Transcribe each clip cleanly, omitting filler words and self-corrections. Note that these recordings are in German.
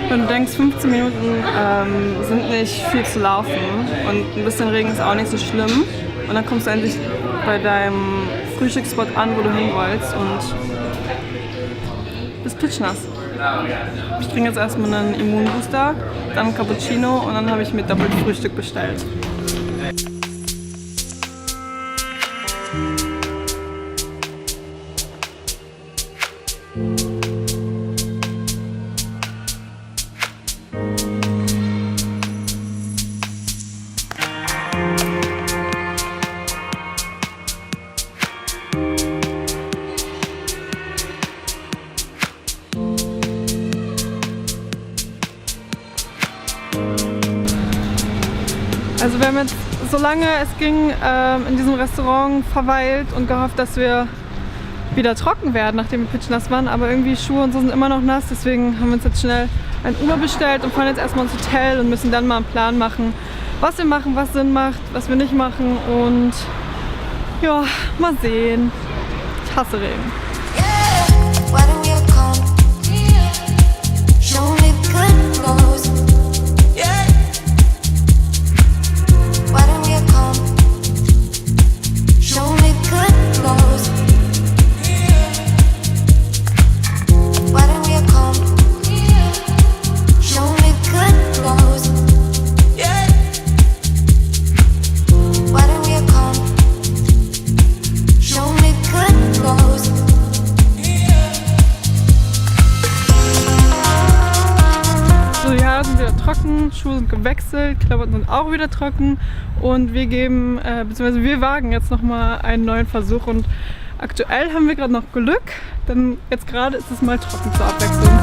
Wenn du denkst, 15 Minuten sind nicht viel zu laufen und ein bisschen Regen ist auch nicht so schlimm und dann kommst du endlich bei deinem Frühstücksspot an, wo du hin wolltest und bist pitschnass. Ich trinke jetzt erstmal einen Immunbooster, dann einen Cappuccino und dann habe ich mir doppelt Frühstück bestellt. Also wir haben jetzt, solange es ging, in diesem Restaurant verweilt und gehofft, dass wir wieder trocken werden, nachdem wir pitschnass waren. Aber irgendwie Schuhe und so sind immer noch nass, deswegen haben wir uns jetzt schnell ein Uber bestellt und fahren jetzt erstmal ins Hotel und müssen dann mal einen Plan machen, was wir machen, was Sinn macht, was wir nicht machen und ja, mal sehen. Ich hasse Regen. Schuhe sind gewechselt, Klamotten sind auch wieder trocken und wir geben, beziehungsweise wir wagen jetzt nochmal einen neuen Versuch und aktuell haben wir gerade noch Glück, denn jetzt gerade ist es mal trocken zur Abwechslung.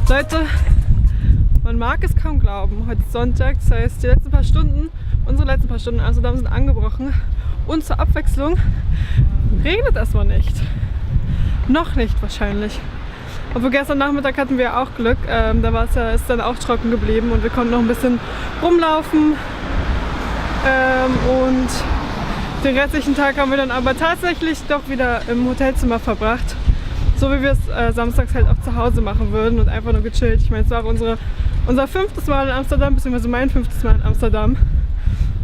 Leute, man mag es kaum glauben, heute ist Sonntag, das heißt unsere letzten paar Stunden in Amsterdam sind angebrochen und zur Abwechslung regnet es mal nicht. Noch nicht wahrscheinlich. Obwohl gestern Nachmittag hatten wir auch Glück, da ist dann auch trocken geblieben und wir konnten noch ein bisschen rumlaufen und den restlichen Tag haben wir dann aber tatsächlich doch wieder im Hotelzimmer verbracht. So wie wir es samstags halt auch zu Hause machen würden und einfach nur gechillt. Ich meine, es war auch unser 5. Mal in Amsterdam, beziehungsweise mein 5. Mal in Amsterdam.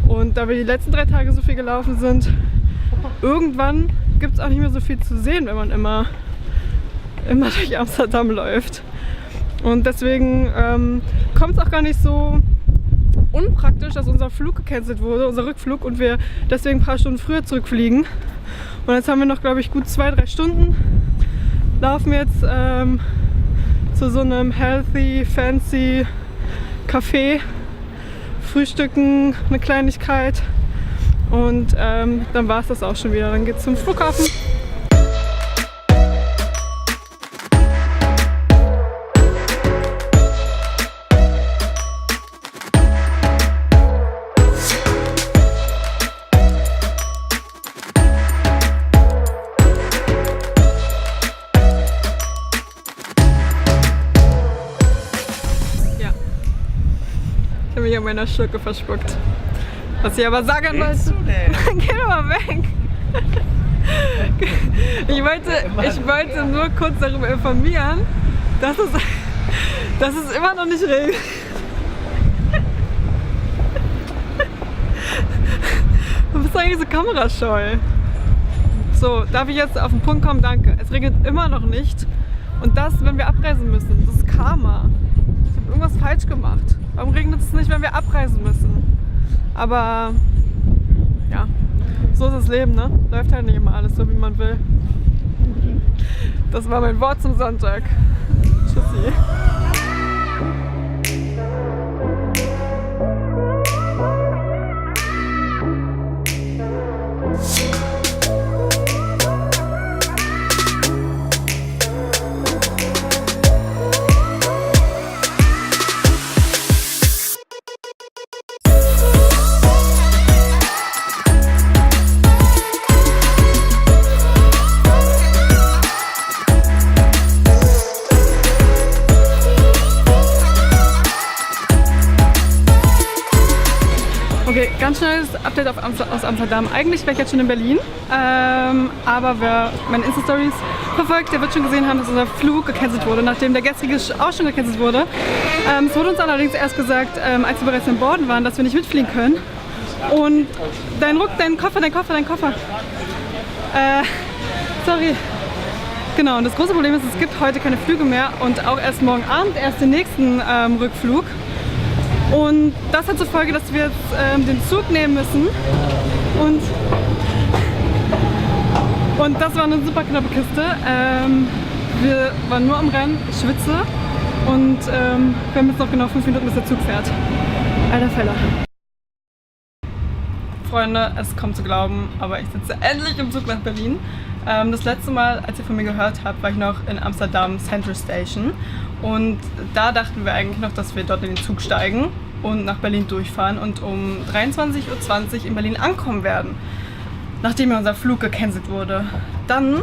Und da wir die letzten 3 Tage so viel gelaufen sind, irgendwann gibt es auch nicht mehr so viel zu sehen, wenn man immer durch Amsterdam läuft. Und deswegen kommt es auch gar nicht so unpraktisch, dass unser Flug gecancelt wurde, unser Rückflug, und wir deswegen ein paar Stunden früher zurückfliegen. Und jetzt haben wir noch, glaube ich, gut 2-3 Stunden. Laufen jetzt zu so einem healthy, fancy Café, frühstücken, eine Kleinigkeit und dann war es das auch schon wieder. Dann geht's zum Flughafen. Ich habe mich an meiner Schurke verspuckt. Was ich aber sagen wollte. Geh doch mal weg! Ich wollte nur kurz darüber informieren, dass es Das ist immer noch nicht Regen. Du bist eigentlich so kamerascheu. So, darf ich jetzt auf den Punkt kommen? Danke. Es regnet immer noch nicht. Und das, wenn wir abreisen müssen. Das ist Karma. Ich habe irgendwas falsch gemacht. Warum regnet es nicht, wenn wir abreisen müssen? Aber ja, so ist das Leben, ne? Läuft halt nicht immer alles so, wie man will. Das war mein Wort zum Sonntag. Tschüssi. Okay, ganz schnelles Update aus Amsterdam. Eigentlich wäre ich jetzt schon in Berlin, aber wer meine Insta-Stories verfolgt, der wird schon gesehen haben, dass unser Flug gecancelt wurde, nachdem der gestrige auch schon gecancelt wurde. Es wurde uns allerdings erst gesagt, als wir bereits in Borden waren, dass wir nicht mitfliegen können. Und dein Koffer. Sorry. Genau, und das große Problem ist, es gibt heute keine Flüge mehr und auch erst morgen Abend erst den nächsten Rückflug. Und das hat zur Folge, dass wir jetzt den Zug nehmen müssen. Und das war eine super knappe Kiste. Wir waren nur am Rennen, ich schwitze. Und wir haben jetzt noch genau 5 Minuten, bis der Zug fährt. Alter Fälle. Freunde, es kommt zu glauben, aber ich sitze endlich im Zug nach Berlin. Das letzte Mal, als ihr von mir gehört habt, war ich noch in Amsterdam Central Station. Und da dachten wir eigentlich noch, dass wir dort in den Zug steigen und nach Berlin durchfahren und um 23:20 Uhr in Berlin ankommen werden, nachdem ja unser Flug gecancelt wurde. Dann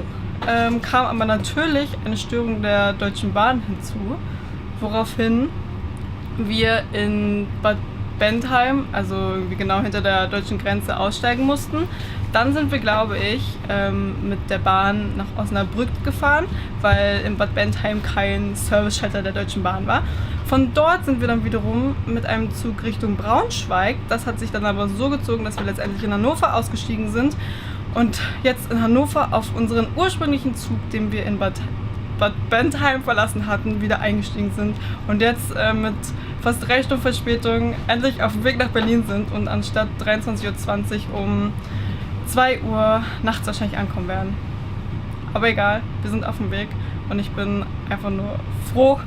kam aber natürlich eine Störung der Deutschen Bahn hinzu, woraufhin wir in Bad Bentheim, also irgendwie genau hinter der deutschen Grenze, aussteigen mussten. Dann sind wir, glaube ich, mit der Bahn nach Osnabrück gefahren, weil in Bad Bentheim kein Service-Schalter der Deutschen Bahn war. Von dort sind wir dann wiederum mit einem Zug Richtung Braunschweig. Das hat sich dann aber so gezogen, dass wir letztendlich in Hannover ausgestiegen sind und jetzt in Hannover auf unseren ursprünglichen Zug, den wir in Bad Bentheim verlassen hatten, wieder eingestiegen sind und jetzt mit fast 3 Stunden Verspätung endlich auf dem Weg nach Berlin sind und anstatt 23:20 Uhr um 2 Uhr nachts wahrscheinlich ankommen werden. Aber egal, wir sind auf dem Weg und ich bin einfach nur froh,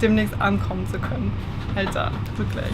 demnächst ankommen zu können. Alter, wirklich.